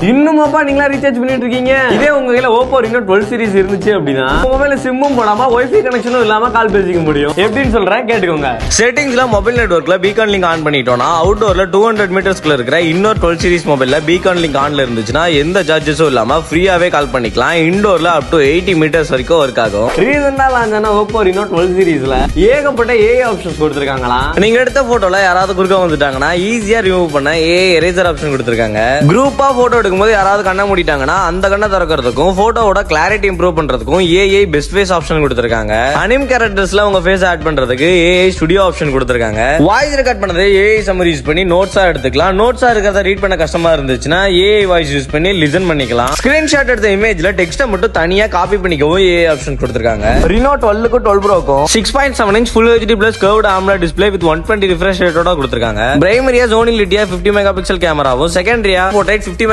இன்னுமாப்பா நீங்களா ரீசார்ஜ் பண்ணிட்டு இருக்கீங்க? இதே உங்க கையில Oppo Reno 12 சீரிஸ் இருந்துச்சு அப்படின்னா மொபைல்ல சிம்மும் போடாம வைஃபை கனெக்ஷனும் இல்லாம கால் பேசிக்க முடியும். எப்படின்னு சொல்றேன் கேட்டுக்கோங்க. செட்டிங்ஸ்ல மொபைல் நெட்வொர்க்ல பீகான் லிங்க் ஆன் பண்ணிட்டோம்னா அவுட்டோர்ல 200 மீட்டர்ஸ்க்குள்ள இருக்கிற இன்னொரு 12 சீரிஸ் மொபைல்ல பீகான் லிங்க் ஆன்ல இருந்துச்சுன்னா எந்த சார்ஜஸும் இல்லாம ஃப்ரீயாவே கால் பண்ணிக்கலாம். இன்டோர்ல அப் டு 80 மீட்டர்ஸ் வரைக்கும் ஒர்க் ஆகும். ரீசெண்டா லான்ச் ஆன Oppo Reno 12 சீரிஸ்ல ஏகப்பட்ட AI ஆப்ஷன்ஸ் கொடுத்திருக்காங்களா. நீங்க எடுத்த போட்டோல யாராவது குறுக்க வந்துட்டாங்கன்னா ஈஸியா ரிமூவ் பண்ண AI எரேசர் ஆப்ஷன் கொடுத்திருக்காங்க. குரூப்பா போட்டோ எடுக்கும்போது யாராவது கண்ணை மூடிட்டாங்கன்னா அந்த கண்ணை திறக்கிறதுக்கும் போட்டோவோட கிளாரிட்டி இம்ப்ரூவ் பண்றதுக்கும் AI பெஸ்ட் ஃபேஸ் ஆப்ஷன் கொடுத்திருக்காங்க. அனிம் கேரக்டர்ஸ்ல உங்க ஃபேஸ் ஆட் பண்றதுக்கு AI ஸ்டுடியோ ஆப்ஷன் கொடுத்திருக்காங்க. வாய்ஸ் ரெக்கார்ட் பண்ணதை AI சம்மரி யூஸ் பண்ணி நோட்ஸா எடுத்துக்கலாம். நோட்ஸா இருக்கிறத ரீட் பண்ண கஷ்டமா இருந்துச்சுன்னா AI வாய்ஸ் யூஸ் பண்ணி லிசன் பண்ணிக்கலாம். ஸ்கிரீன்ஷாட் எடுத்த இமேஜ்ல டெக்ஸ்ட மட்டும் தனியா காப்பி பண்ணிக்கவும் AI ஆப்ஷன் கொடுத்திருக்காங்க. Reno 12 க்கு 12 Pro-க்கும் 6.7 inch Full HD Plus curved AMOLED display with 120 refresh rate ஓட கொடுத்திருக்காங்க. பிரைமரியா Sony Lydia 50 மெகாபிக்சல் கேமராவும் செகண்டரியா போர்ட்ரைட் 50